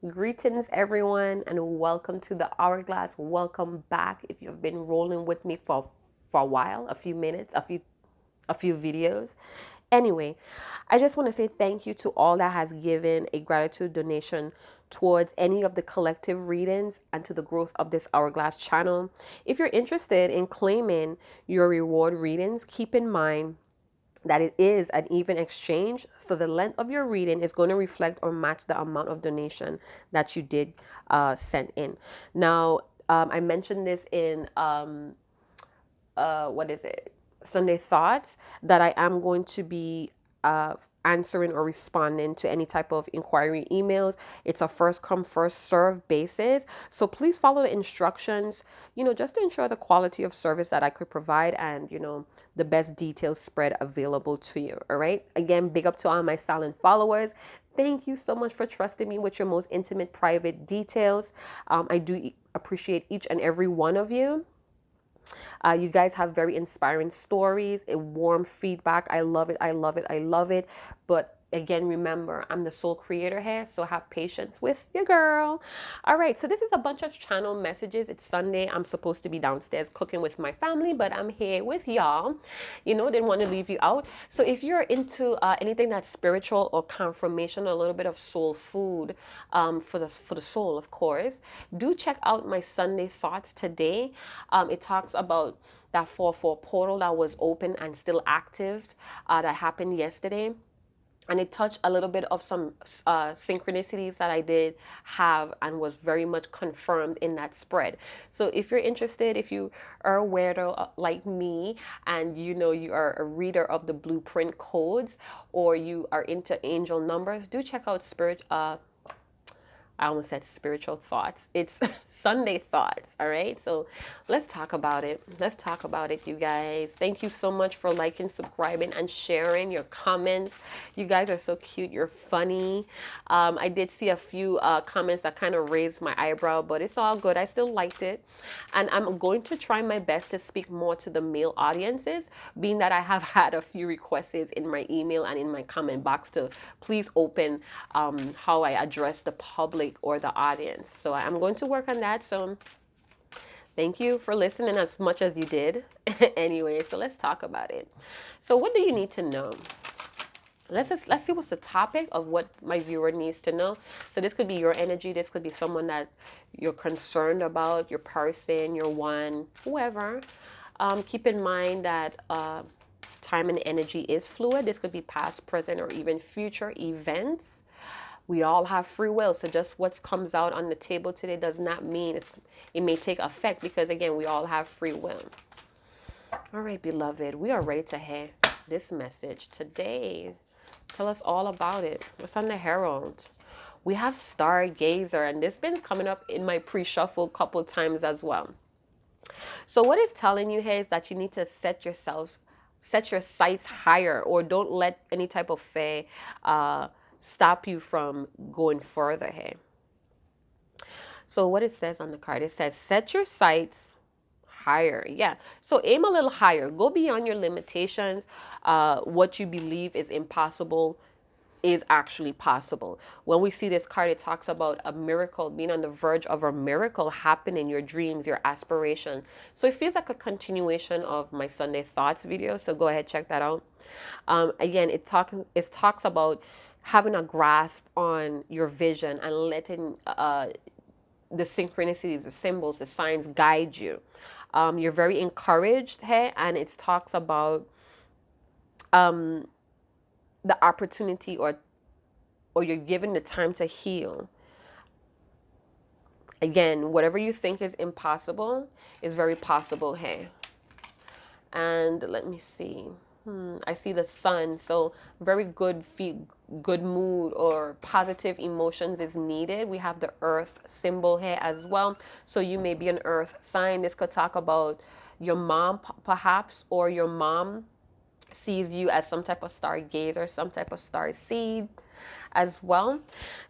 Greetings, everyone, and welcome to the Hourglass. Welcome back. If you've been rolling with me for a while, a few minutes, a few videos. Anyway, I just want to say thank you to all that has given a gratitude donation towards any of the collective readings and to the growth of this Hourglass channel. If you're interested in claiming your reward readings, keep in mind that it is an even exchange. So the length of your reading is going to reflect or match the amount of donation that you did send in. Now, I mentioned this in what is it? Sunday Thoughts, that I am going to be uh, answering or responding to any type of inquiry emails. It's a first come, first serve basis. So please follow the instructions, just to ensure the quality of service that I could provide and, the best details spread available to you. All right. Again, big up to all my silent followers. Thank you so much for trusting me with your most intimate, private details. I do appreciate each and every one of you. You guys have very inspiring stories, a warm feedback. I love it. I love it. I love it. But again, remember, I'm the soul creator here, so have patience with your girl. All right, so this is a bunch of channel messages. It's Sunday. I'm supposed to be downstairs cooking with my family, but I'm here with y'all. Didn't want to leave you out. So if you're into anything that's spiritual or confirmation, a little bit of soul food for the soul, of course, do check out my Sunday Thoughts today. It talks about that 4-4 portal that was open and still active that happened yesterday. And it touched a little bit of some synchronicities that I did have and was very much confirmed in that spread. So if you're interested, if you are a weirdo like me and you are a reader of the blueprint codes, or you are into angel numbers, do check out I almost said spiritual thoughts. It's Sunday Thoughts. All right. So let's talk about it. Let's talk about it, you guys. Thank you so much for liking, subscribing, and sharing your comments. You guys are so cute. You're funny. I did see a few comments that kind of raised my eyebrow, but it's all good. I still liked it. And I'm going to try my best to speak more to the male audiences, being that I have had a few requests in my email and in my comment box to please open how I address the public or the audience. So I'm going to work on that. So thank you for listening as much as you did. Anyway, so let's talk about it. So what do you need to know? Let's see what's the topic of what my viewer needs to know. So this could be your energy. This could be someone that you're concerned about, your person, your one, whoever. Keep in mind that time and energy is fluid. This could be past, present, or even future events. We all have free will, so just what comes out on the table today does not mean it may take effect, because again, we all have free will. All right, beloved, we are ready to hear this message today. Tell us all about it. What's on the Herald? We have Stargazer, and this has been coming up in my pre-shuffle a couple times as well. So what it's telling you here is that you need to set your sights higher, or don't let any type of fear stop you from going further here. So what it says on the card, it says set your sights higher. Yeah, so aim a little higher, go beyond your limitations. What you believe is impossible is actually possible. When we see this card, it talks about a miracle, being on the verge of a miracle happening, your dreams, your aspiration. So it feels like a continuation of my Sunday Thoughts video, so go ahead, check that out. Again, it talks about having a grasp on your vision and letting the synchronicities, the symbols, the signs guide you. You're very encouraged here, and it talks about the opportunity, or you're given the time to heal. Again, whatever you think is impossible is very possible here. And let me see. I see the sun, so very good mood or positive emotions is needed. We have the earth symbol here as well, so you may be an earth sign. This could talk about your mom perhaps, or your mom sees you as some type of stargazer, some type of star seed. as well.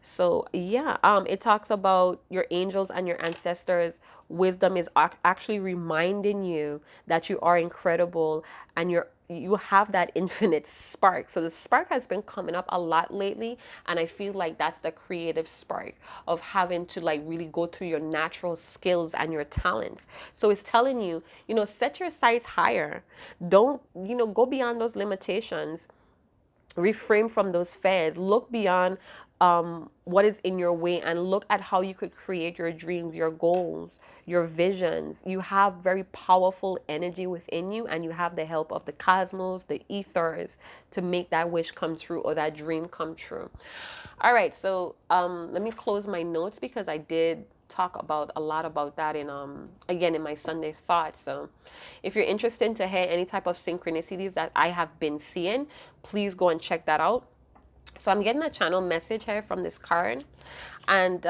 So yeah, it talks about your angels and your ancestors. Wisdom is actually reminding you that you are incredible and you have that infinite spark. So the spark has been coming up a lot lately, and I feel like that's the creative spark of having to like really go through your natural skills and your talents. So it's telling you, set your sights higher. Don't, go beyond those limitations. Refrain from those fears. Look beyond what is in your way and look at how you could create your dreams, your goals, your visions. You have very powerful energy within you, and you have the help of the cosmos, the ethers, to make that wish come true or that dream come true. All right, so let me close my notes because I did talk about a lot about that in again in my Sunday thoughts. So if you're interested to hear any type of synchronicities that I have been seeing, please go and check that out. So I'm getting a channel message here from this card, and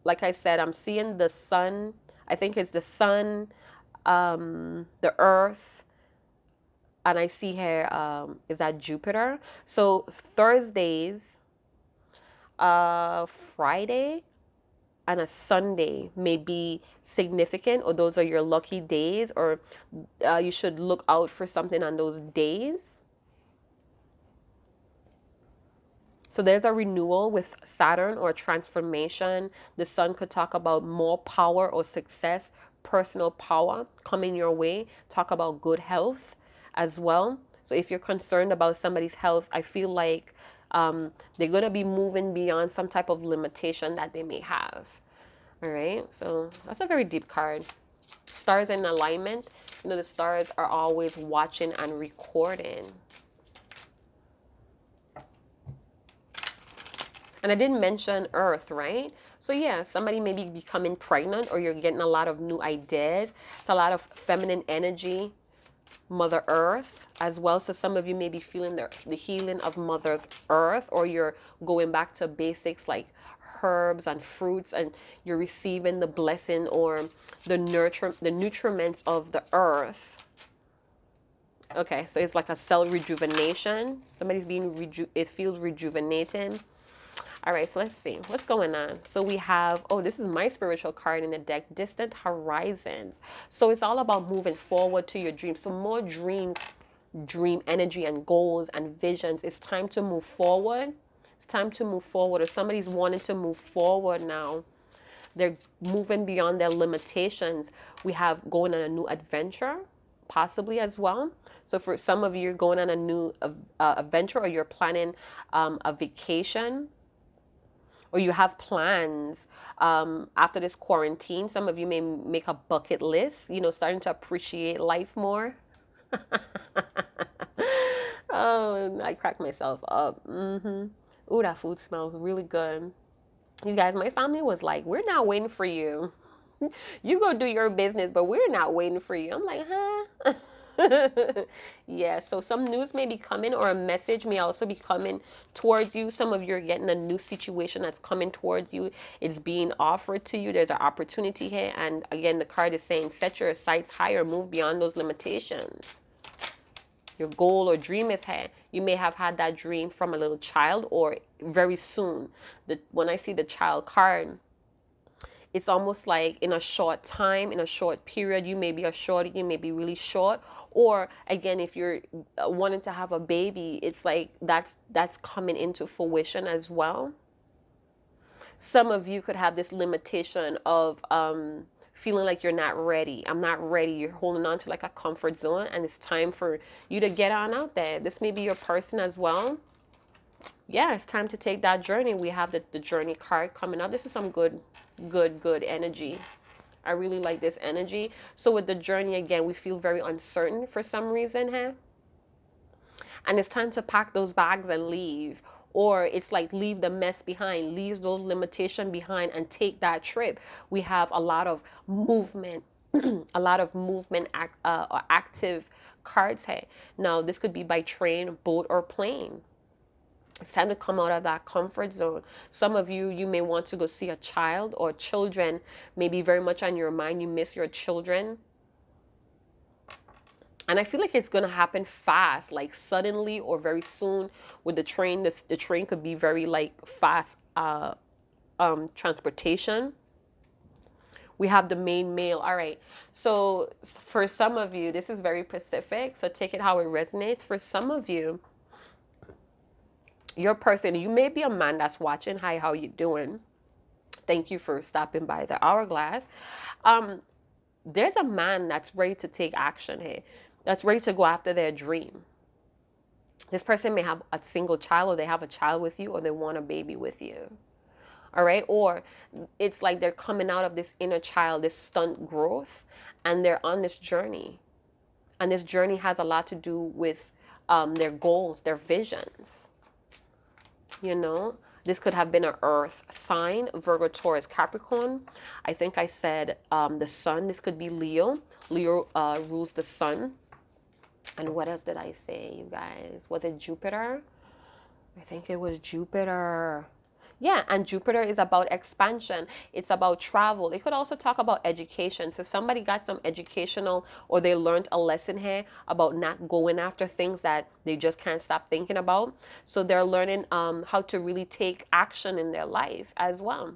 like I said, I'm seeing the sun. I think it's the sun, the earth, and I see here is that Jupiter. So Thursdays, Friday, and a Sunday may be significant, or those are your lucky days, or you should look out for something on those days. So there's a renewal with Saturn or transformation. The sun could talk about more power or success, personal power coming your way. Talk about good health as well. So if you're concerned about somebody's health, I feel like they're going to be moving beyond some type of limitation that they may have. All right, so that's a very deep card. Stars in alignment. The stars are always watching and recording. And I didn't mention Earth, right? So yeah, somebody may be becoming pregnant, or you're getting a lot of new ideas. It's a lot of feminine energy, Mother Earth as well. So some of you may be feeling the healing of Mother Earth, or you're going back to basics like herbs and fruits, and you're receiving the blessing or the nutriments of the earth. Okay, so it's like a cell rejuvenation. Somebody's being it feels rejuvenating. All right, so let's see what's going on. So we have, oh, this is my spiritual card in the deck, distant horizons. So it's all about moving forward to your dreams. So more dream energy and goals and visions. It's time to move forward. It's time to move forward. Or somebody's wanting to move forward now. They're moving beyond their limitations. We have going on a new adventure, possibly as well. So for some of you, you're going on a new adventure, or you're planning a vacation, or you have plans after this quarantine. Some of you may make a bucket list, starting to appreciate life more. Oh, I cracked myself up. Ooh, that food smells really good. You guys, my family was like, we're not waiting for you. You go do your business, but we're not waiting for you. I'm like, huh? Yeah, so some news may be coming, or a message may also be coming towards you. Some of you are getting a new situation that's coming towards you. It's being offered to you. There's an opportunity here. And again, the card is saying, set your sights higher, move beyond those limitations. Your goal or dream is here. You may have had that dream from a little child, or very soon. When I see the child card, it's almost like in a short time, in a short period. You may be a short, you may be really short. Or again, if you're wanting to have a baby, it's like that's coming into fruition as well. Some of you could have this limitation of feeling like you're not ready. I'm not ready. You're holding on to like a comfort zone, and it's time for you to get on out there. This may be your person as well. Yeah, it's time to take that journey. We have the journey card coming up. This is some good energy. I really like this energy. So with the journey, again, we feel very uncertain for some reason here. And it's time to pack those bags and leave. Or it's like leave the mess behind, leave those limitations behind, and take that trip. We have a lot of movement, a lot of movement, or active cards here. Now, this could be by train, boat, or plane. It's time to come out of that comfort zone. Some of you, you may want to go see a child, or children may be very much on your mind. You miss your children. And I feel like it's going to happen fast, like suddenly or very soon with the train. The train could be very like fast transportation. We have the main male. All right. So for some of you, this is very specific. So take it how it resonates. For some of you, your person, you may be a man that's watching. Hi, how you doing? Thank you for stopping by the hourglass. Um, there's a man that's ready to take action here, that's ready to go after their dream. This person may have a single child, or they have a child with you, or they want a baby with you. All right. Or it's like they're coming out of this inner child, this stunt growth, and they're on this journey. And this journey has a lot to do with their goals, their visions. You know, this could have been an earth sign, Virgo, Taurus, Capricorn. I think I said the sun. This could be Leo. Leo rules the sun. And what else did I say, you guys? Was it Jupiter? I think it was Jupiter. Yeah, and Jupiter is about expansion. It's about travel. It could also talk about education. So somebody got some educational, or they learned a lesson here about not going after things that they just can't stop thinking about. So they're learning how to really take action in their life as well.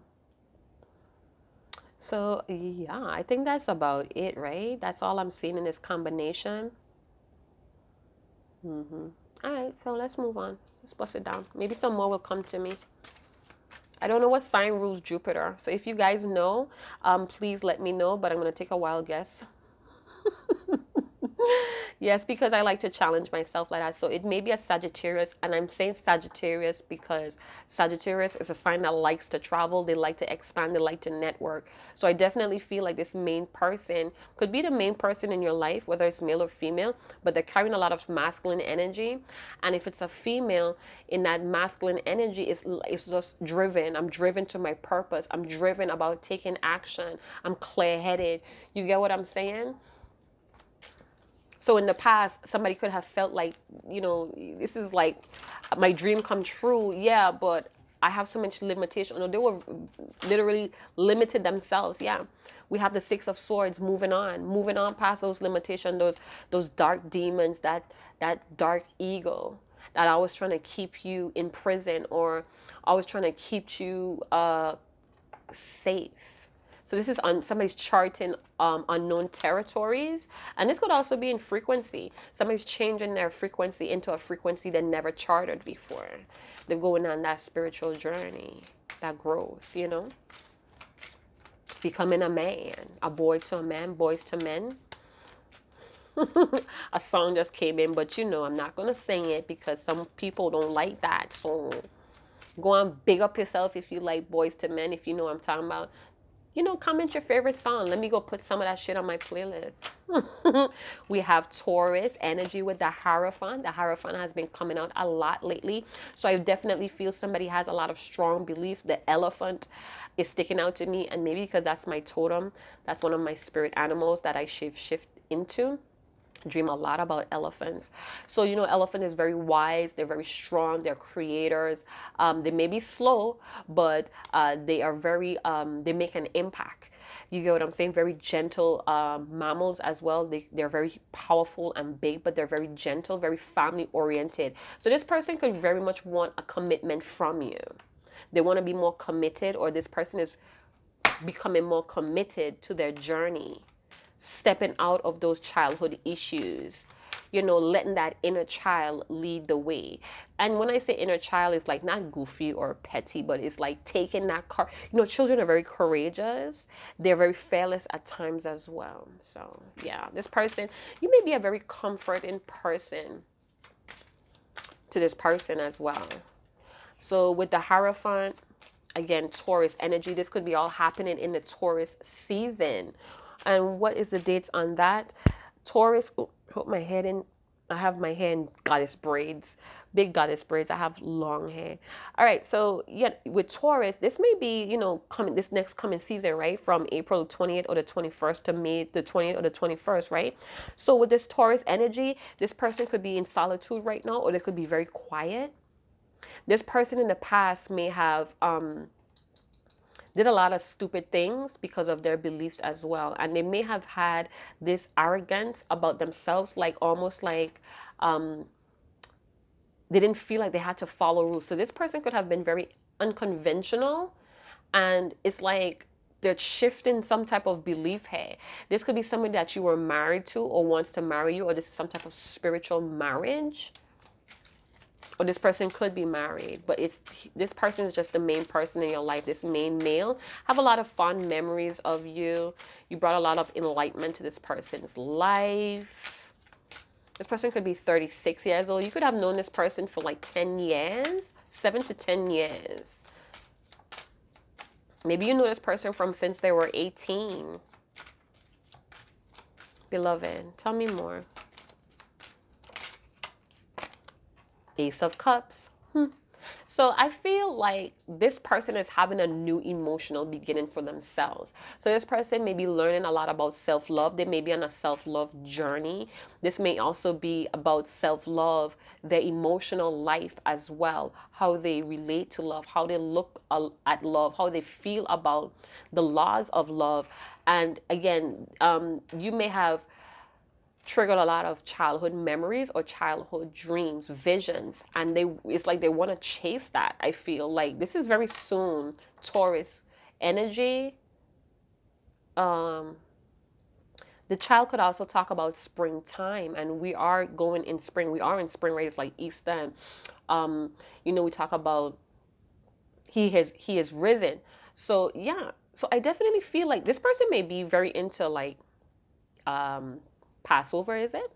So yeah, I think that's about it, right? That's all I'm seeing in this combination. All right, so let's move on. Let's bust it down. Maybe some more will come to me. I don't know what sign rules Jupiter. So if you guys know, please let me know. But I'm going to take a wild guess. Yes, because I like to challenge myself like that. So it may be a Sagittarius, and I'm saying Sagittarius because Sagittarius is a sign that likes to travel, they like to expand, they like to network. So I definitely feel like this main person could be the main person in your life, whether it's male or female, but they're carrying a lot of masculine energy. And if it's a female, in that masculine energy, it's just driven. I'm driven to my purpose. I'm driven about taking action. I'm clear-headed. You get what I'm saying? So in the past, somebody could have felt like, this is like my dream come true. Yeah, but I have so much limitation. No, they were literally limited themselves. Yeah. We have the Six of Swords, moving on past those limitations, those dark demons, that dark ego that always trying to keep you in prison, or always trying to keep you safe. So this is on somebody's charting unknown territories. And this could also be in frequency. Somebody's changing their frequency into a frequency they never charted before. They're going on that spiritual journey, that growth, becoming a man, a boy to a man, boys to men. A song just came in, but I'm not going to sing it because some people don't like that. So go on, big up yourself if you like boys to men, if you know what I'm talking about. Comment your favorite song. Let me go put some of that shit on my playlist. We have Taurus energy with the Hierophant. The Hierophant has been coming out a lot lately. So I definitely feel somebody has a lot of strong beliefs. The elephant is sticking out to me. And maybe because that's my totem. That's one of my spirit animals that I shift into. Dream a lot about elephants. So elephant is very wise, they're very strong, they're creators. They may be slow, but they are very they make an impact. You get what I'm saying? Very gentle mammals as well. They're very powerful and big, but they're very gentle, very family oriented. So this person could very much want a commitment from you. They want to be more committed, or this person is becoming more committed to their journey, stepping out of those childhood issues, letting that inner child lead the way. And when I say inner child, it's like not goofy or petty, but it's like taking that car. Children are very courageous. They're very fearless at times as well. So yeah, this person, you may be a very comforting person to this person as well. So with the Hierophant, again, Taurus energy, this could be all happening in the Taurus season. And what is the dates on that? Taurus, put my head in. I have my hair in goddess braids, big goddess braids. I have long hair. All right, so yeah, with Taurus, this may be, coming this next coming season, right? From April 20th or the 21st to May the 20th or the 21st, right? So with this Taurus energy, this person could be in solitude right now, or they could be very quiet. This person in the past may have did a lot of stupid things because of their beliefs as well. And they may have had this arrogance about themselves, like almost like they didn't feel like they had to follow rules. So this person could have been very unconventional, and it's like they're shifting some type of belief here. This could be somebody that you were married to or wants to marry you, or this is some type of spiritual marriage. Or this person could be married, but it's this person is just the main person in your life. This main male have a lot of fond memories of you. You brought a lot of enlightenment to this person's life. This person could be 36 years old. You could have known this person for like 10 years, 7 to 10 years. Maybe you know this person from since they were 18. Beloved, tell me more. Ace of Cups. So I feel like this person is having a new emotional beginning for themselves. So this person may be learning a lot about self-love. They may be on a self-love journey. This may also be about self-love, their emotional life as well, how they relate to love, how they look at love, how they feel about the laws of love. And again, you may have triggered a lot of childhood memories or childhood dreams, visions, and it's like they want to chase that. I feel like this is very soon. Taurus energy. um the child could also talk about springtime, and we are going in spring. We are in spring, right? It's like Easter. And we talk about he has risen. So yeah, so I definitely feel like this person may be very into like Passover. Is it?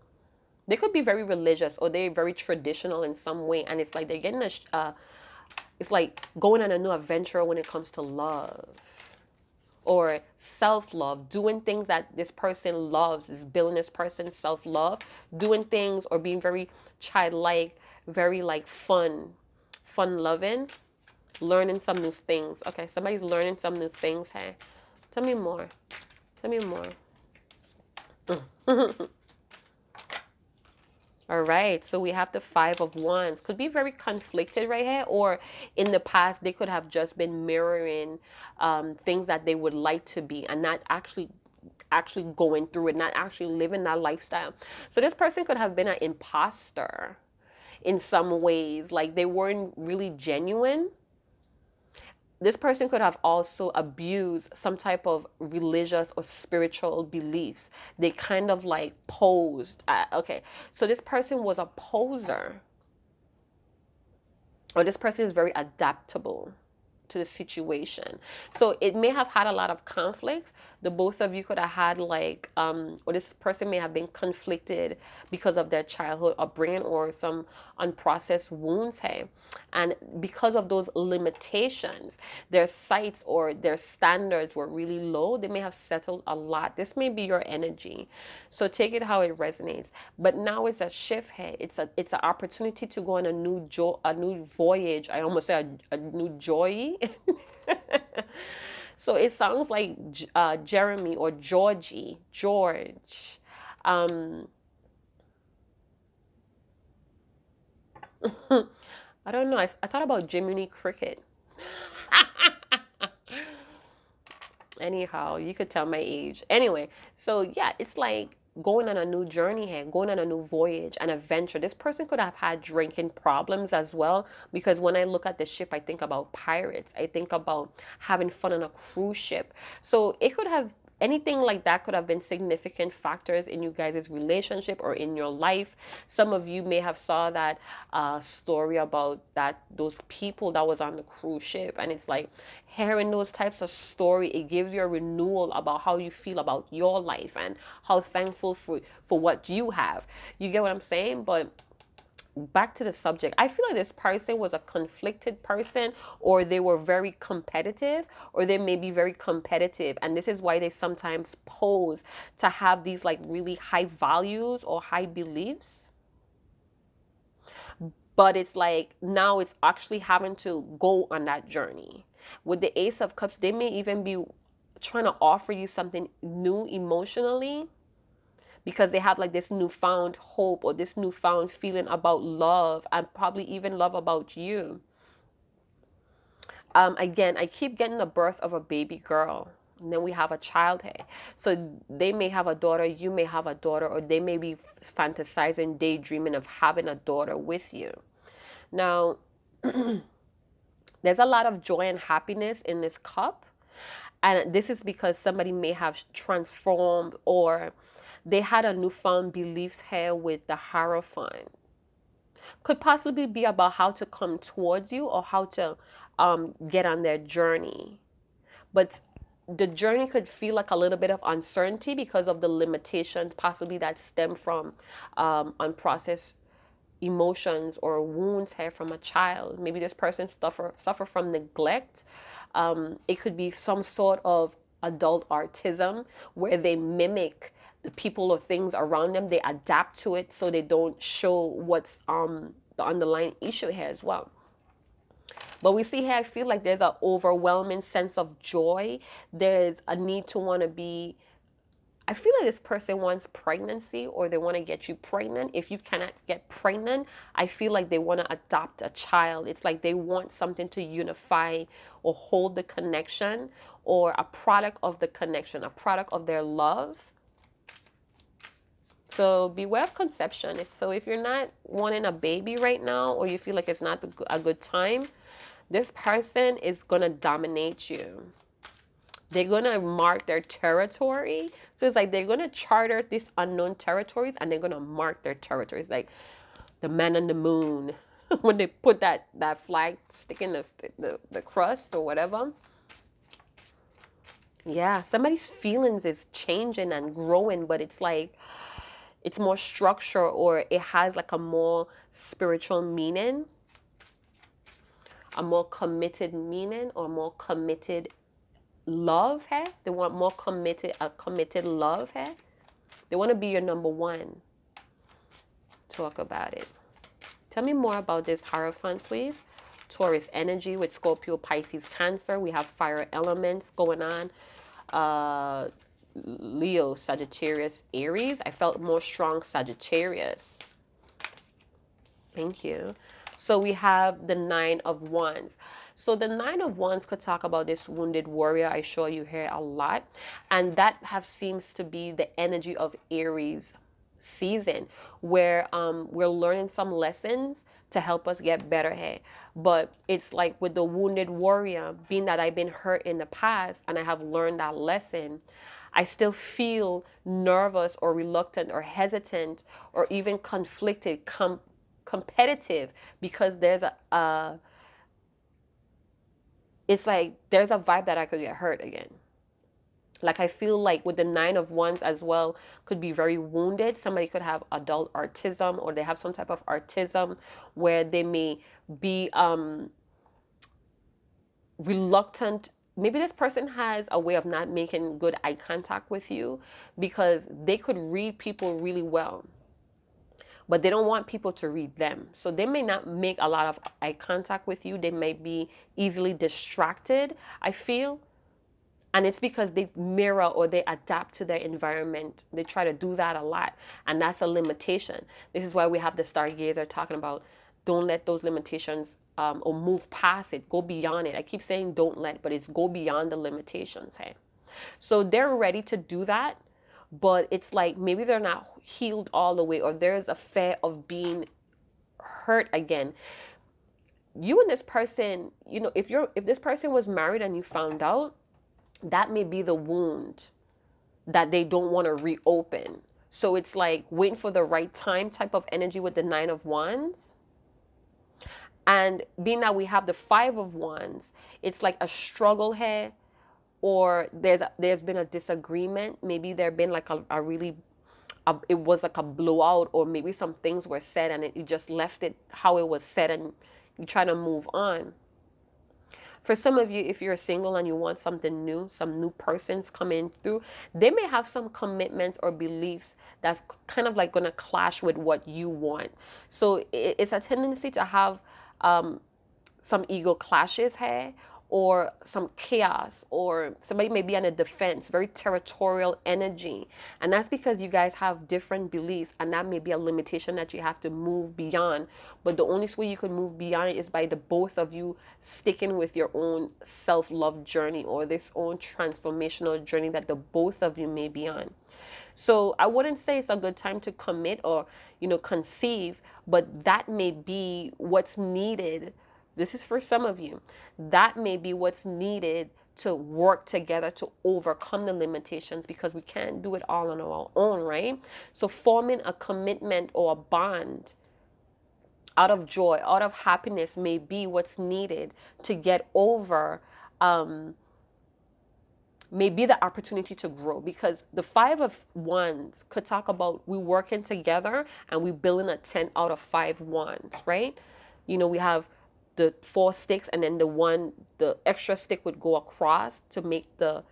They could be very religious, or they're very traditional in some way, and it's like they're getting it's like going on a new adventure when it comes to love or self-love, doing things that this person loves, is building this person's self-love, doing things or being very childlike, very like fun loving, learning some new things. Okay, somebody's learning some new things. Hey, tell me more. Tell me more. All right, so we have the Five of Wands. Could be very conflicted right here, or in the past they could have just been mirroring things that they would like to be, and not actually going through it, not actually living that lifestyle. So this person could have been an imposter in some ways, like they weren't really genuine. This person could have also abused some type of religious or spiritual beliefs. They kind of like posed. Okay, so this person was a poser, or this person is very adaptable to the situation. So it may have had a lot of conflicts. The both of you could have had like or this person may have been conflicted because of their childhood upbringing or some unprocessed wounds. Hey, and because of those limitations, their sights or their standards were really low. They may have settled a lot. This may be your energy, so take it how it resonates. But now it's a shift. Hey, it's an opportunity to go on a new voyage. I almost said a new joy. So it sounds like Jeremy or George. Um, I don't know. I thought about Jiminy Cricket. Anyhow, you could tell my age. Anyway, so yeah, it's like going on a new journey here, going on a new voyage, an adventure. This person could have had drinking problems as well, because when I look at the ship, I think about pirates. I think about having fun on a cruise ship. So it could have anything like that could have been significant factors in you guys' relationship or in your life. Some of you may have saw that story about those people that was on the cruise ship, and it's like hearing those types of story, it gives you a renewal about how you feel about your life and how thankful for what you have. You get what I'm saying? But back to the subject, I feel like this person was a conflicted person, or they were very competitive, or they may be very competitive, and this is why they sometimes pose to have these like really high values or high beliefs. But it's like now it's actually having to go on that journey. With the Ace of Cups, they may even be trying to offer you something new emotionally, because they have like this newfound hope or this newfound feeling about love, and probably even love about you. Again, I keep getting the birth of a baby girl. And then we have a child here. So they may have a daughter, you may have a daughter, or they may be fantasizing, daydreaming of having a daughter with you. Now, there's a lot of joy and happiness in this cup. And this is because somebody may have transformed, or they had a newfound beliefs here with the Hierophant. Could possibly be about how to come towards you or how to get on their journey. But the journey could feel like a little bit of uncertainty because of the limitations possibly that stem from unprocessed emotions or wounds here from a child. Maybe this person suffer from neglect. It could be some sort of adult autism where they mimic the people or things around them. They adapt to it so they don't show what's the underlying issue here as well. But we see here, I feel like there's an overwhelming sense of joy. There's a need to want to be, I feel like this person wants pregnancy, or they want to get you pregnant. If you cannot get pregnant, I feel like they want to adopt a child. It's like they want something to unify or hold the connection, or a product of the connection, a product of their love. So beware of conception. If you're not wanting a baby right now, or you feel like it's not a good time, this person is going to dominate you. They're going to mark their territory. So it's like they're going to charter these unknown territories, and they're going to mark their territories. Like the man on the moon, when they put that flag sticking the crust or whatever. Yeah, somebody's feelings is changing and growing, but it's like it's more structure, or it has like a more spiritual meaning, a more committed meaning, or more committed love here. They want more committed love here. They want to be your number one. Talk about it. Tell me more about this Hierophant, please. Taurus energy with Scorpio, Pisces, Cancer. We have fire elements going on. Leo, Sagittarius, Aries. I felt more strong Sagittarius. Thank you. So we have the Nine of Wands. So the Nine of Wands could talk about this wounded warrior. I show you here a lot. And that seems to be the energy of Aries season, where we're learning some lessons to help us get better here. But it's like with the wounded warrior, being that I've been hurt in the past and I have learned that lesson, I still feel nervous or reluctant or hesitant or even conflicted, competitive, because there's it's like there's a vibe that I could get hurt again. Like I feel like with the Nine of Wands as well, could be very wounded. Somebody could have adult autism, or they have some type of autism where they may be reluctant. Maybe this person has a way of not making good eye contact with you because they could read people really well, but they don't want people to read them. So they may not make a lot of eye contact with you. They may be easily distracted, I feel. And it's because they mirror or they adapt to their environment. They try to do that a lot. And that's a limitation. This is why we have the stargazer talking about don't let those limitations or move past it. Go beyond it. I keep saying don't let, but it's go beyond the limitations. Hey, so they're ready to do that. But it's like maybe they're not healed all the way, or there's a fear of being hurt again. You and this person, if this person was married and you found out, that may be the wound that they don't want to reopen. So it's like waiting for the right time type of energy with the Nine of Wands. And being that we have the Five of Wands, it's like a struggle here, or there's been a disagreement. Maybe there been like it was like a blowout, or maybe some things were said and you just left it how it was said and you try to move on. For some of you, if you're single and you want something new, some new persons coming through, they may have some commitments or beliefs that's kind of like going to clash with what you want. So it's a tendency to have some ego clashes here, or some chaos, or somebody may be on a defense, very territorial energy. And that's because you guys have different beliefs, and that may be a limitation that you have to move beyond. But the only way you can move beyond it is by the both of you sticking with your own self-love journey, or this own transformational journey that the both of you may be on. So I wouldn't say it's a good time to commit or, conceive, but that may be what's needed. This is for some of you. That may be what's needed to work together to overcome the limitations, because we can't do it all on our own, right? So forming a commitment or a bond out of joy, out of happiness may be what's needed to get over maybe the opportunity to grow, because the Five of Wands could talk about we working together and we building a tent out of 5 wands, right? We have the 4 sticks, and then the extra stick would go across to make the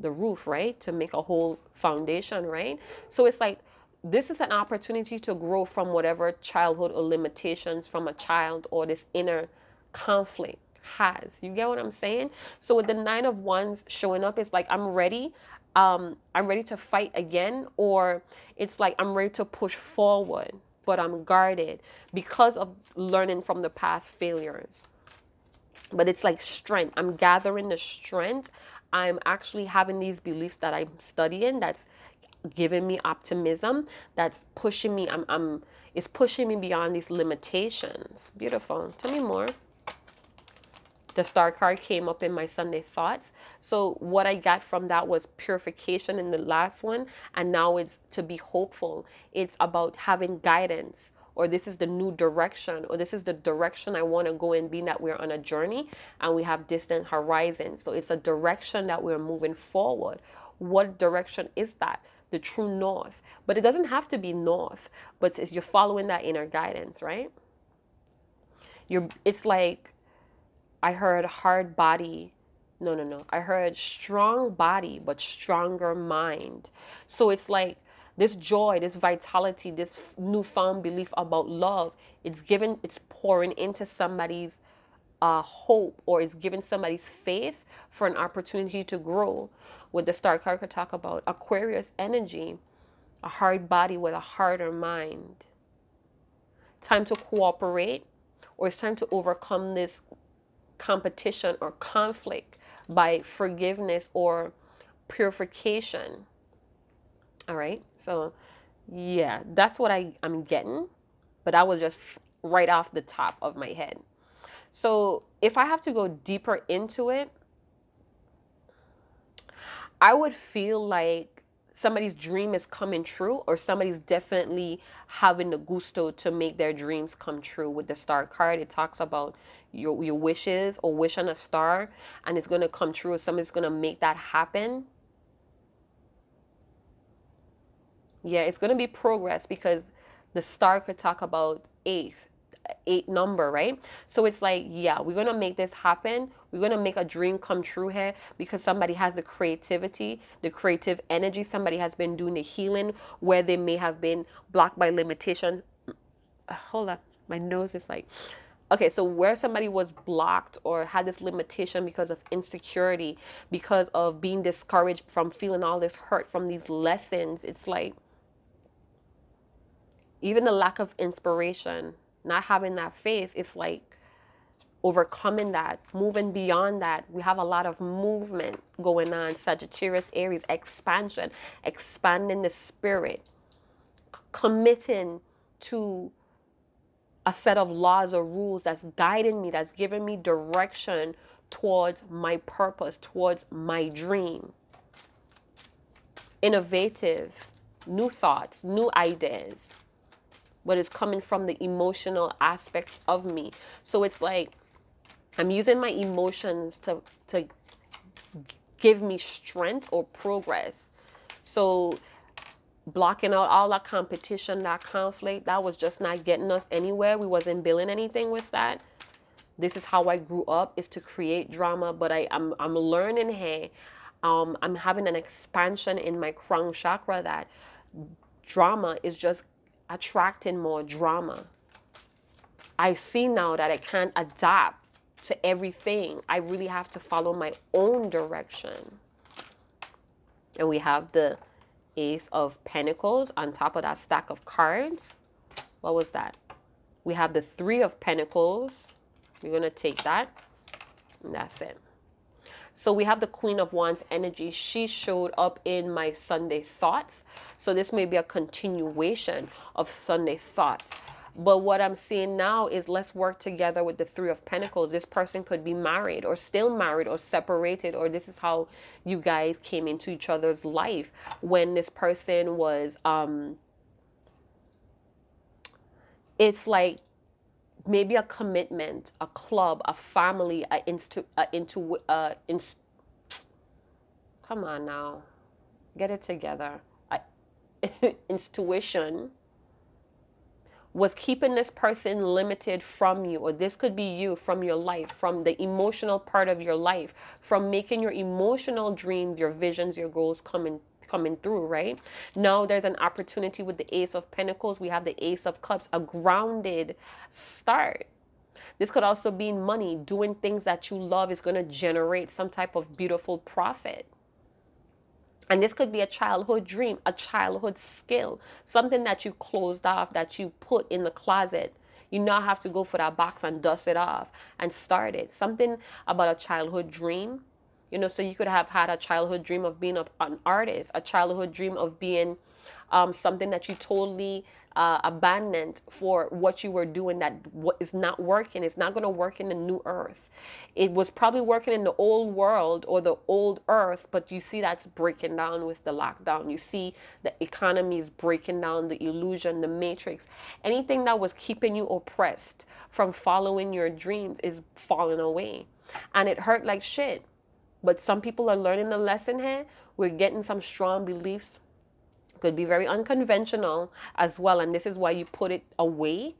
roof, right? To make a whole foundation, right? So it's like this is an opportunity to grow from whatever childhood or limitations from a child, or this inner conflict has. You get what I'm saying? So with the 9 of Wands showing up, it's like I'm ready. I'm ready to fight again, or it's like I'm ready to push forward, but I'm guarded because of learning from the past failures. But it's like strength. I'm gathering the strength. I'm actually having these beliefs that I'm studying that's giving me optimism, that's pushing me. It's pushing me beyond these limitations. Beautiful. Tell me more. The Star card came up in my Sunday thoughts. So what I got from that was purification in the last one, and now it's to be hopeful. It's about having guidance, or this is the new direction, or this is the direction I want to go in, being that we're on a journey and we have distant horizons. So it's a direction that we're moving forward. What direction is that? The true north. But it doesn't have to be north, but you're following that inner guidance, right? It's like, I heard hard body. No. I heard strong body, but stronger mind. So it's like this joy, this vitality, this newfound belief about love. It's pouring into somebody's hope, or it's giving somebody's faith for an opportunity to grow. With the Star card could talk about Aquarius energy, a hard body with a harder mind. Time to cooperate, or it's time to overcome this competition or conflict by forgiveness or purification. All right, so yeah, that's what I'm getting, but that was just right off the top of my head. So if I have to go deeper into it, I would feel like somebody's dream is coming true, or somebody's definitely having the gusto to make their dreams come true. With the Star card, it talks about your wishes, or wish on a star, and it's going to come true. Somebody's going to make that happen. Yeah, it's going to be progress, because the Star could talk about eight number, right? So it's like, yeah, we're gonna make this happen. We're gonna make a dream come true here, because somebody has the creativity, the creative energy. Somebody has been doing the healing where they may have been blocked by limitation. Hold on, my nose is like, okay, so where somebody was blocked or had this limitation because of insecurity, because of being discouraged from feeling all this hurt from these lessons, it's like even the lack of inspiration, not having that faith, it's like overcoming that, moving beyond that. We have a lot of movement going on. Sagittarius, Aries, expansion, expanding the spirit, committing to a set of laws or rules that's guiding me, that's giving me direction towards my purpose, towards my dream. Innovative, new thoughts, new ideas, but it's coming from the emotional aspects of me. So it's like I'm using my emotions to give me strength or progress. So blocking out all that competition, that conflict, that was just not getting us anywhere. We wasn't building anything with that. This is how I grew up, is to create drama. But I'm learning, hey, I'm having an expansion in my crown chakra, that drama is just attracting more drama. I see now that I can't adapt to everything. I really have to follow my own direction. And we have the Ace of Pentacles on top of that stack of cards. What was that? We have the Three of Pentacles. We're going to take that. And that's it. So we have the Queen of Wands energy. She showed up in my Sunday thoughts. So this may be a continuation of Sunday thoughts. But what I'm seeing now is let's work together with the Three of Pentacles. This person could be married or still married or separated, or this is how you guys came into each other's life when this person was, it's like maybe a commitment, a club, a family, come on now, get it together. Intuition was keeping this person limited from you, or this could be you, from your life, from the emotional part of your life, from making your emotional dreams, your visions, your goals coming through, right? Now there's an opportunity with the Ace of Pentacles. We have the Ace of Cups, a grounded start. This could also be money. Doing things that you love is going to generate some type of beautiful profit. And this could be a childhood dream, a childhood skill, something that you closed off, that you put in the closet. You now have to go for that box and dust it off and start it. Something about a childhood dream, you know, so you could have had a childhood dream of being an artist, a childhood dream of being something that you totally abandoned for what you were doing that is not working. It's not going to work in the new earth. It was probably working in the old world or the old earth, but you see that's breaking down with the lockdown. You see the economy is breaking down, the illusion, the matrix. Anything that was keeping you oppressed from following your dreams is falling away. And it hurt like shit. But some people are learning the lesson here. We're getting some strong beliefs. Could be very unconventional as well, and this is why you put it away,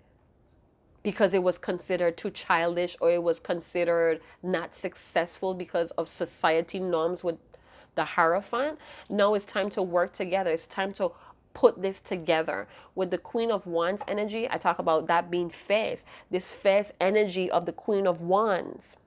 because it was considered too childish, or it was considered not successful because of society norms with the Hierophant. No, it's time to work together. It's time to put this together. With the Queen of Wands energy, I talk about that being fierce. This fierce energy of the Queen of Wands,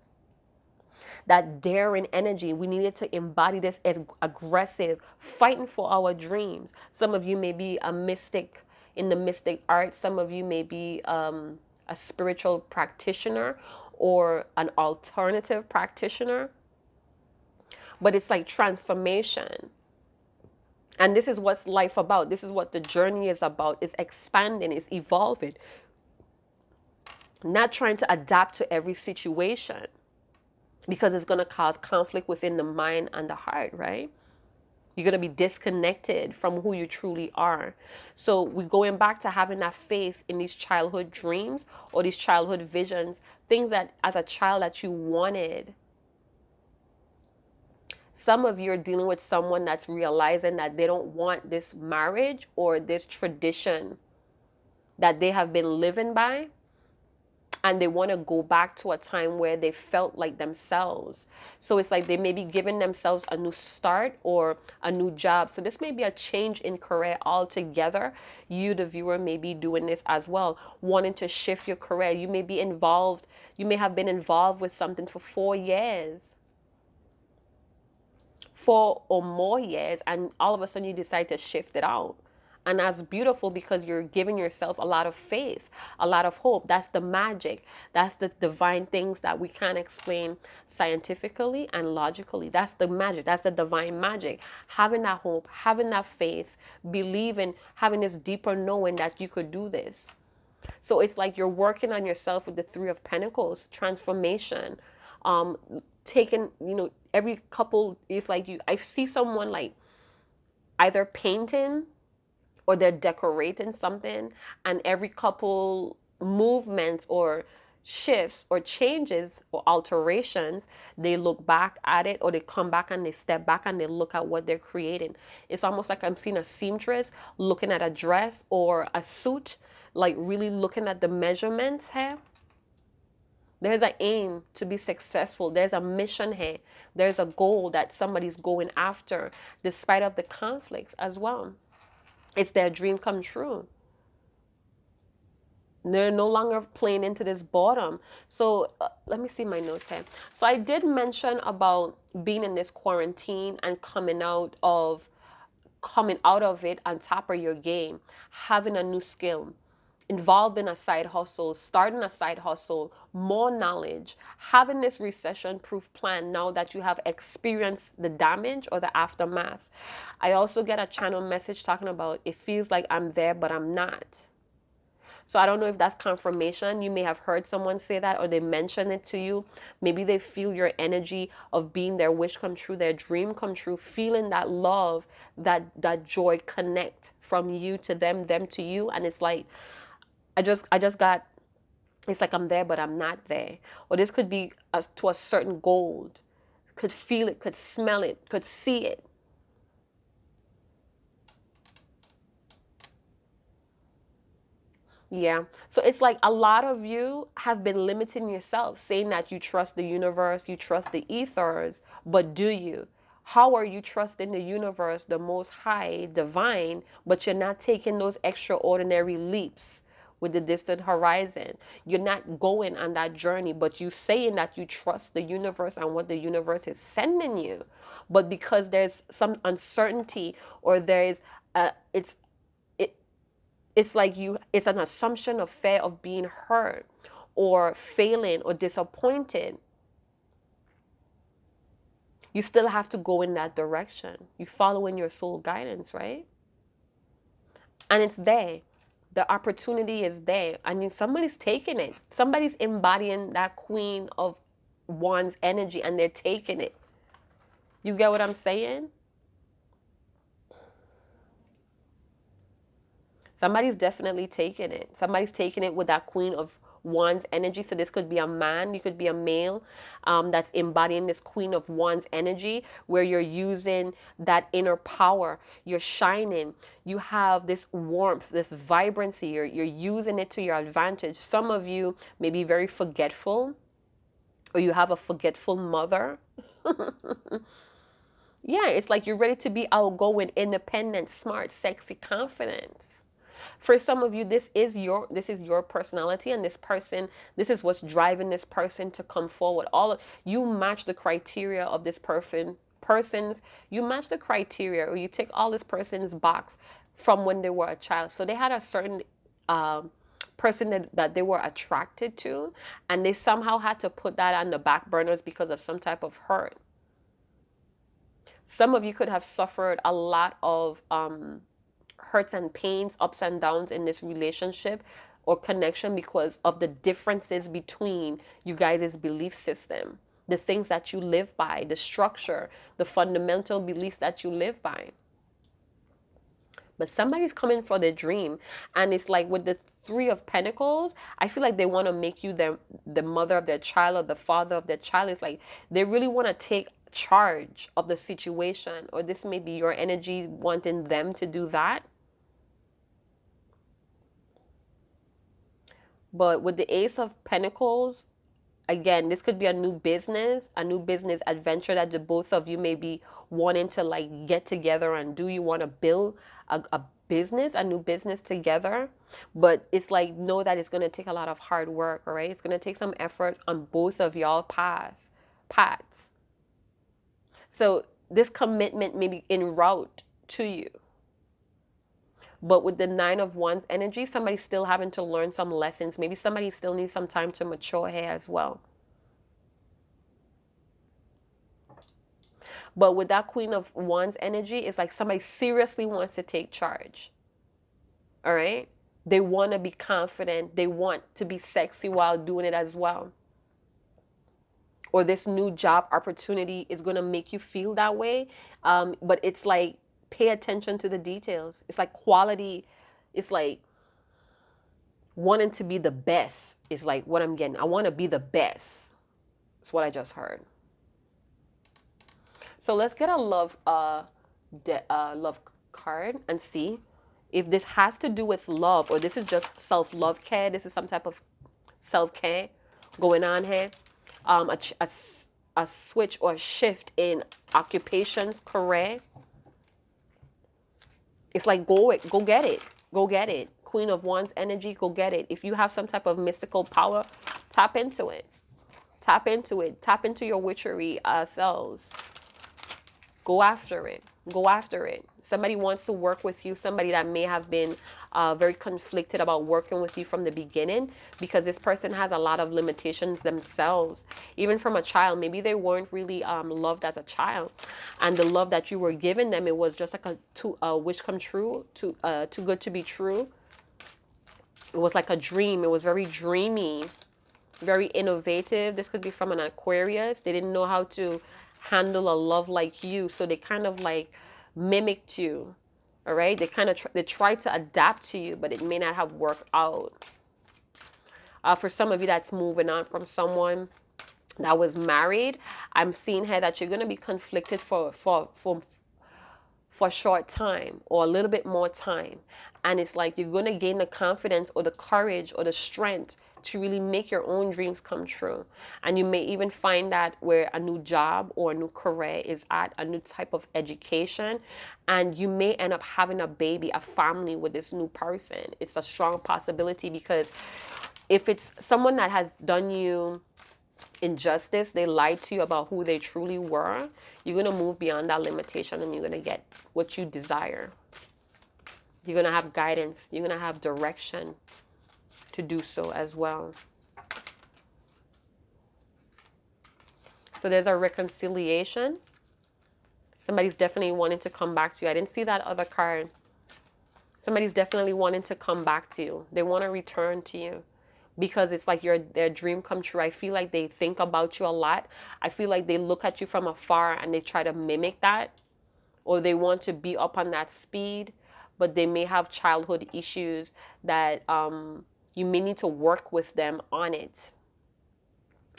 that daring energy. We needed to embody this as aggressive, fighting for our dreams. Some of you may be a mystic in the mystic art. Some of you may be a spiritual practitioner or an alternative practitioner. But it's like transformation. And this is what's life about. This is what the journey is about. It's expanding, it's evolving. Not trying to adapt to every situation, because it's going to cause conflict within the mind and the heart, right? You're going to be disconnected from who you truly are. So we're going back to having that faith in these childhood dreams or these childhood visions, things that as a child that you wanted. Some of you are dealing with someone that's realizing that they don't want this marriage or this tradition that they have been living by. And they want to go back to a time where they felt like themselves. So it's like they may be giving themselves a new start or a new job. So this may be a change in career altogether. You, the viewer, may be doing this as well, wanting to shift your career. You may be involved. You may have been involved with something for 4 years. 4 or more years, and all of a sudden you decide to shift it out. And that's beautiful, because you're giving yourself a lot of faith, a lot of hope. That's the magic. That's the divine things that we can't explain scientifically and logically. That's the magic. That's the divine magic. Having that hope, having that faith, believing, having this deeper knowing that you could do this. So it's like you're working on yourself with the Three of Pentacles, transformation, taking, every couple is like I see someone like either painting or they're decorating something, and every couple movements or shifts or changes or alterations, they look back at it, or they come back and they step back and they look at what they're creating. It's almost like I'm seeing a seamstress looking at a dress or a suit, like really looking at the measurements here. There's an aim to be successful. There's a mission here. There's a goal that somebody's going after, despite of the conflicts as well. It's their dream come true. They're no longer playing into this boredom. So let me see my notes here. So I did mention about being in this quarantine and coming out of it on top of your game, having a new skill, involved in a side hustle, starting a side hustle, more knowledge, having this recession proof plan now that you have experienced the damage or the aftermath. I also get a channel message talking about it feels like I'm there, but I'm not. So I don't know if that's confirmation. You may have heard someone say that or they mention it to you. Maybe they feel your energy of being their wish come true, their dream come true, feeling that love, that joy connect from you to them, them to you. And it's like, I just got, it's like I'm there, but I'm not there. Or this could be to a certain goal. Could feel it, could smell it, could see it. Yeah. So it's like a lot of you have been limiting yourself, saying that you trust the universe, you trust the ethers, but do you? How are you trusting the universe, the most high, divine, but you're not taking those extraordinary leaps with the distant horizon? You're not going on that journey, but you saying that you trust the universe and what the universe is sending you. But because there's some uncertainty or there's it it's like it's an assumption of fear of being hurt or failing or disappointed. You still have to go in that direction. You following your soul guidance, right? And it's there. The opportunity is there. I mean, somebody's taking it. Somebody's embodying that queen of wands energy and they're taking it. You get what I'm saying? Somebody's definitely taking it. Somebody's taking it with that queen of wands energy. So this could be a man, you could be a male that's embodying this queen of wands energy where you're using that inner power. You're shining. You have this warmth, this vibrancy. You're using it to your advantage. Some of you may be very forgetful or you have a forgetful mother. Yeah, it's like you're ready to be outgoing, independent, smart, sexy, confident. For some of you, this is your personality, and this is what's driving this person to come forward. You match the criteria of this person's you match the criteria, or you tick all this person's box from when they were a child. So they had a certain person that they were attracted to, and they somehow had to put that on the back burners because of some type of hurt. Some of you could have suffered a lot of hurts and pains, ups and downs in this relationship or connection because of the differences between you guys' belief system, the things that you live by, the structure, the fundamental beliefs that you live by. But somebody's coming for their dream. And it's like with the Three of Pentacles, I feel like they want to make you the mother of their child or the father of their child. It's like they really want to take charge of the situation, or this may be your energy wanting them to do that. But with the Ace of Pentacles, again, this could be a new business adventure that the both of you may be wanting to like get together and do. You want to build a business, a new business together. But it's like, know that it's going to take a lot of hard work, all right? It's going to take some effort on both of y'all paths. So this commitment may be en route to you. But with the Nine of Wands energy, somebody's still having to learn some lessons. Maybe somebody still needs some time to mature here as well. But with that Queen of Wands energy, it's like somebody seriously wants to take charge. All right? They want to be confident. They want to be sexy while doing it as well. Or this new job opportunity is going to make you feel that way. But it's like, pay attention to the details. It's like quality. It's like wanting to be the best is like what I'm getting. I want to be the best. That's what I just heard. So let's get a love card and see if this has to do with love, or this is just self-love care. This is some type of self-care going on here. A switch or shift in occupations, career. It's like go get it. Queen of Wands energy, go get it. If you have some type of mystical power, tap into it. Tap into it. Tap into your witchery selves. Go after it. Go after it. Somebody wants to work with you. Somebody that may have been very conflicted about working with you from the beginning, because this person has a lot of limitations themselves. Even from a child, maybe they weren't really loved as a child, and the love that you were giving them, it was just like a wish come true, too good to be true. It was like a dream. It was very dreamy, very innovative. This could be from an Aquarius. They didn't know how to handle a love like you, so they kind of like mimicked you. All right, they kind of they tried to adapt to you, but it may not have worked out. For some of you that's moving on from someone that was married, I'm seeing here that you're going to be conflicted for a short time or a little bit more time, and it's like you're going to gain the confidence or the courage or the strength to really make your own dreams come true. And you may even find that where a new job or a new career is at, a new type of education, and you may end up having a baby, a family with this new person. It's a strong possibility, because if it's someone that has done you injustice, they lied to you about who they truly were, you're going to move beyond that limitation and you're going to get what you desire. You're going to have guidance. You're going to have direction to do so as well. So there's a reconciliation. Somebody's definitely wanting to come back to you. I didn't see that other card. Somebody's definitely wanting to come back to you. They want to return to you, because it's like their dream come true. I feel like they think about you a lot. I feel like they look at you from afar and they try to mimic that, or they want to be up on that speed, but they may have childhood issues that you may need to work with them on it.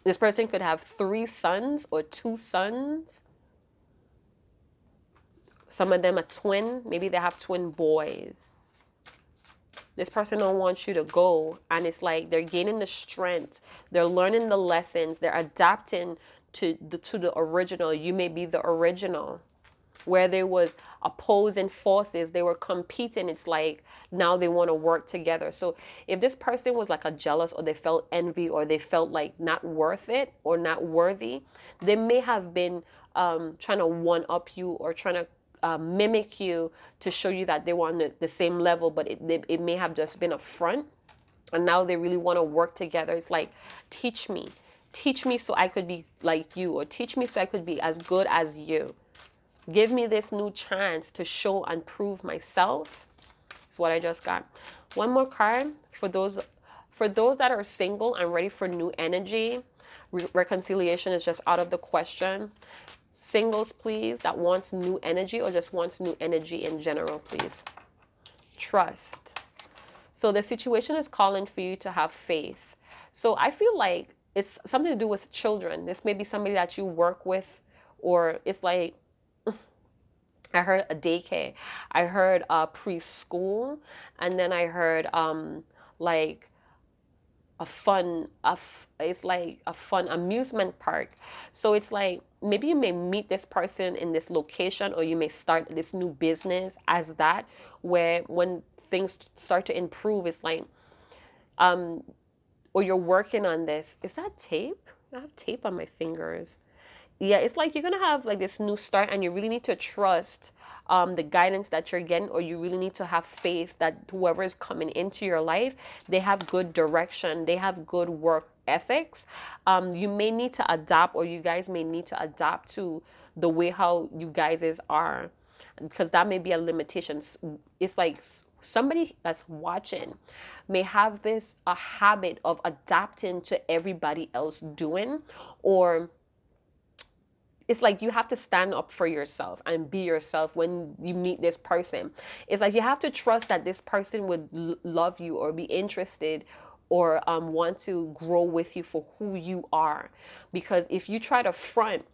This person could have 3 sons or 2 sons. Some of them are twin. Maybe they have twin boys. This person don't want you to go, and it's like they're gaining the strength. They're learning the lessons. They're adapting to the original. You may be the original. Where there was opposing forces, they were competing. It's like now they want to work together. So if this person was like a jealous, or they felt envy, or they felt like not worth it or not worthy, they may have been trying to one up you, or trying to mimic you to show you that they were on the same level, but it may have just been a front, and now they really want to work together. It's like, teach me so I could be like you, or teach me so I could be as good as you. Give me this new chance to show and prove myself. That's what I just got. One more card for those that are single and ready for new energy. Reconciliation is just out of the question. Singles, please, that wants new energy, or just wants new energy in general, please. Trust. So the situation is calling for you to have faith. So I feel like it's something to do with children. This may be somebody that you work with, or it's like, I heard a daycare, I heard preschool, and then I heard like it's like a fun amusement park. So it's like maybe you may meet this person in this location, or you may start this new business as that, where when things start to improve, it's like or you're working on this. Is that tape? I have tape on my fingers. Yeah, it's like you're gonna have like this new start, and you really need to trust the guidance that you're getting, or you really need to have faith that whoever is coming into your life, they have good direction, they have good work ethics. You may need to adapt, or you guys may need to adapt to the way how you guys are, because that may be a limitation. It's like somebody that's watching may have a habit of adapting to everybody else doing, or it's like you have to stand up for yourself and be yourself when you meet this person. It's like you have to trust that this person would love you, or be interested, or want to grow with you for who you are. Because if you try to front,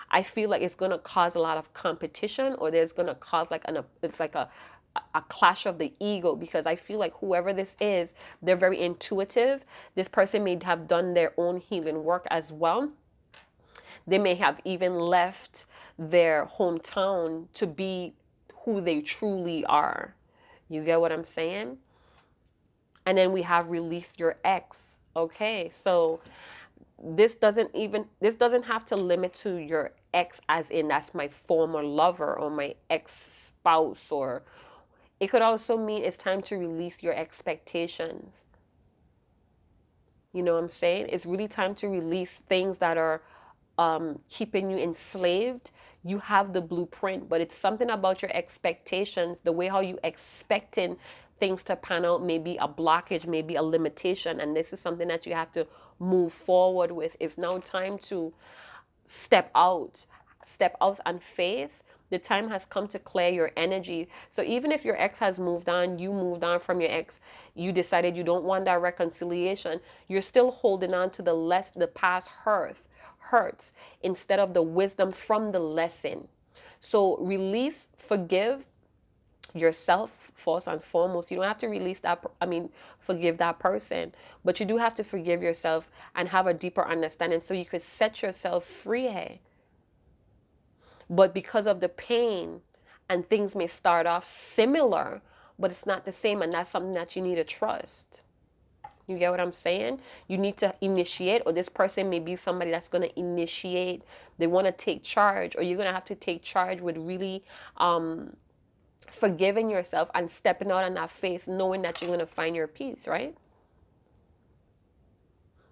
I feel like it's going to cause a lot of competition, or there's going to cause like it's like a clash of the ego, because I feel like whoever this is, they're very intuitive. This person may have done their own healing work as well. They may have even left their hometown to be who they truly are. You get what I'm saying? And then we have release your ex. Okay, so this doesn't have to limit to your ex as in that's my former lover or my ex spouse, or it could also mean it's time to release your expectations. You know what I'm saying? It's really time to release things that are keeping you enslaved. You have the blueprint, but it's something about your expectations, the way how you expecting things to pan out, maybe a blockage, maybe a limitation, and this is something that you have to move forward with. It's now time to step out, step out on faith. The time has come to clear your energy. So even if your ex has moved on, you moved on from your ex, you decided you don't want that reconciliation, you're still holding on to the past hurts instead of the wisdom from the lesson. So release, forgive yourself first and foremost. You don't have to forgive that person, but you do have to forgive yourself and have a deeper understanding so you could set yourself free. Hey, but because of the pain, and things may start off similar, but it's not the same, and that's something that you need to trust. You get what I'm saying? You need to initiate, or this person may be somebody that's going to initiate. They want to take charge, or you're going to have to take charge with really forgiving yourself and stepping out on that faith, knowing that you're going to find your peace, right?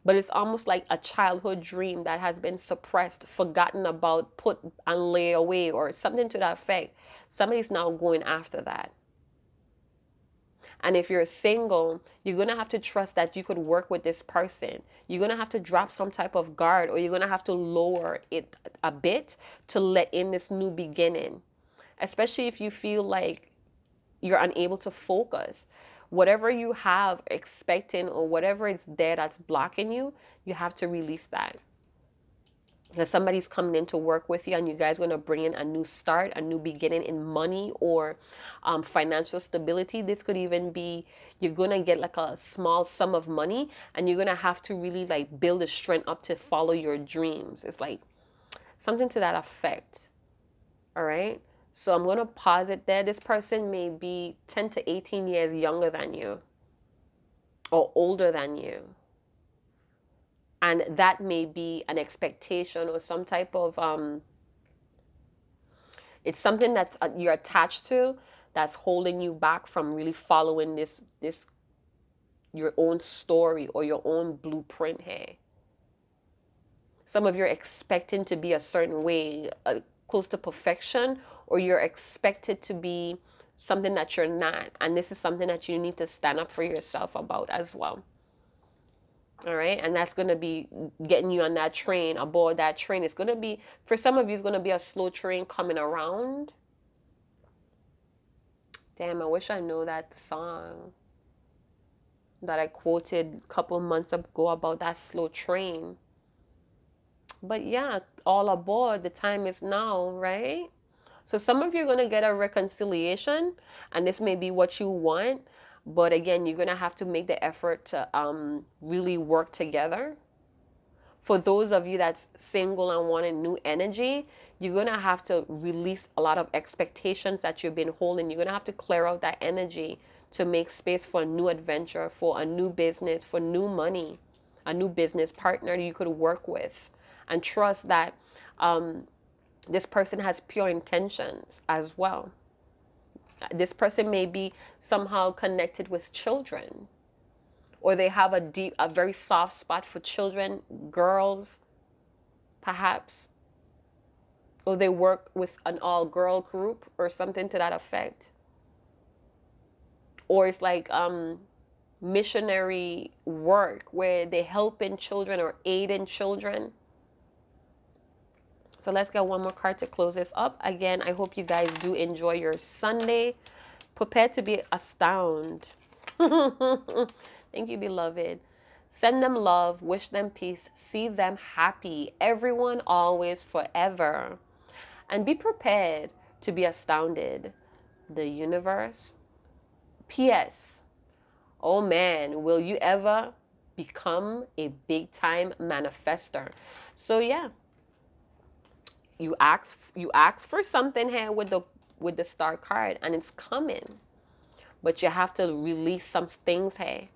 But it's almost like a childhood dream that has been suppressed, forgotten about, put and lay away, or something to that effect. Somebody's now going after that. And if you're single, you're going to have to trust that you could work with this person. You're going to have to drop some type of guard, or you're going to have to lower it a bit to let in this new beginning. Especially if you feel like you're unable to focus. Whatever you have expecting, or whatever is there that's blocking you, you have to release that. Because somebody's coming in to work with you, and you guys are going to bring in a new start, a new beginning in money, or financial stability. This could even be you're going to get like a small sum of money, and you're going to have to really like build the strength up to follow your dreams. It's like something to that effect. All right. So I'm going to pause it there. This person may be 10 to 18 years younger than you, or older than you. And that may be an expectation, or some type of it's something that you're attached to, that's holding you back from really following this your own story or your own blueprint here. Some of you're expecting to be a certain way, close to perfection, or you're expected to be something that you're not. And this is something that you need to stand up for yourself about as well. All right. And that's going to be getting you on that train, aboard that train. It's going to be, for some of you, it's going to be a slow train coming around. Damn, I wish I know that song that I quoted a couple months ago about that slow train. But yeah, all aboard. The time is now, right? So some of you are going to get a reconciliation, and this may be what you want. But again, you're going to have to make the effort to really work together. For those of you that's single and wanting new energy, you're going to have to release a lot of expectations that you've been holding. You're going to have to clear out that energy to make space for a new adventure, for a new business, for new money, a new business partner you could work with. And trust that this person has pure intentions as well. This person may be somehow connected with children, or they have a very soft spot for children, girls, perhaps, or they work with an all-girl group or something to that effect. Or it's like missionary work where they helping children or aiding children. So let's get one more card to close this up. Again, I hope you guys do enjoy your Sunday. Prepare to be astounded. Thank you, beloved. Send them love, wish them peace, see them happy, everyone, always, forever. And be prepared to be astounded. The universe. P.S. Oh man, will you ever become a big time manifester? So yeah, you ask for something here with the star card, and it's coming. But you have to release some things here.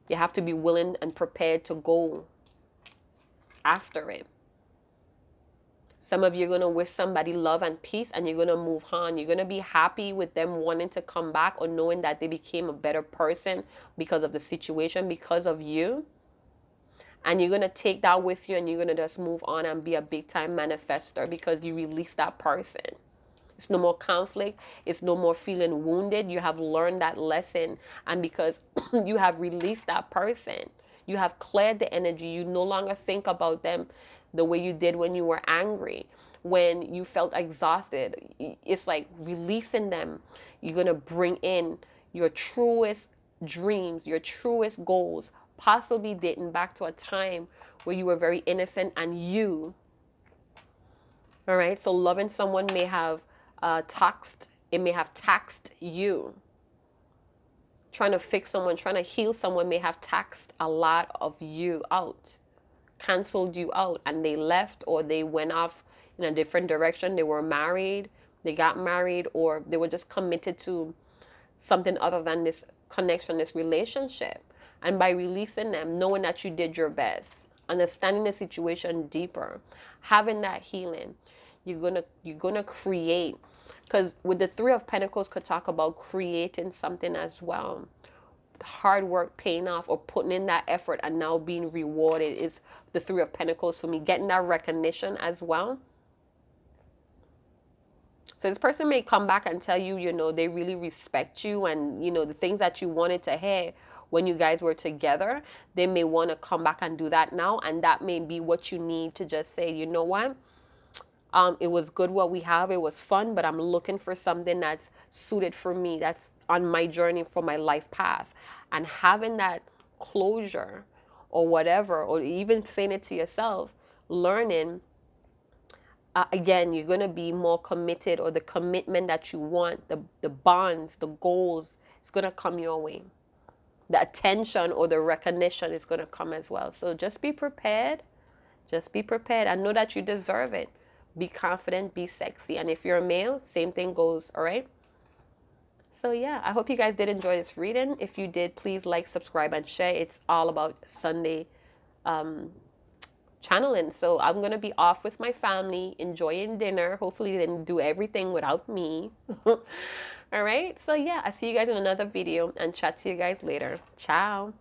You have to be willing and prepared to go after it. Some of you are going to wish somebody love and peace, and you're going to move on. You're going to be happy with them wanting to come back, or knowing that they became a better person because of the situation, because of you. And you're going to take that with you, and you're going to just move on and be a big time manifester because you release that person. It's no more conflict. It's no more feeling wounded. You have learned that lesson. And because you have released that person, you have cleared the energy. You no longer think about them the way you did when you were angry, when you felt exhausted. It's like releasing them. You're going to bring in your truest dreams, your truest goals, possibly dating back to a time where you were very innocent and you. All right. So loving someone may have it may have taxed you. Trying to fix someone, trying to heal someone may have taxed a lot of you out, canceled you out, and they left, or they went off in a different direction. They were married, they got married, or they were just committed to something other than this connection, this relationship. And by releasing them, knowing that you did your best, understanding the situation deeper, having that healing, you're gonna create. Because with the Three of Pentacles could talk about creating something as well. Hard work paying off, or putting in that effort and now being rewarded, is the Three of Pentacles for me. Getting that recognition as well. So this person may come back and tell you, they really respect you, and, the things that you wanted to hear when you guys were together, they may want to come back and do that now. And that may be what you need to just say, you know what? It was good what we have. It was fun, but I'm looking for something that's suited for me, that's on my journey for my life path. And having that closure or whatever, or even saying it to yourself, learning, again, you're going to be more committed, or the commitment that you want, the bonds, the goals, it's going to come your way. The attention or the recognition is going to come as well. So just be prepared. Just be prepared and know that you deserve it. Be confident, be sexy. And if you're a male, same thing goes, all right? So yeah, I hope you guys did enjoy this reading. If you did, please like, subscribe, and share. It's all about Sunday channeling. So I'm going to be off with my family, enjoying dinner. Hopefully they didn't do everything without me. All right? So yeah, I'll see you guys in another video and chat to you guys later. Ciao.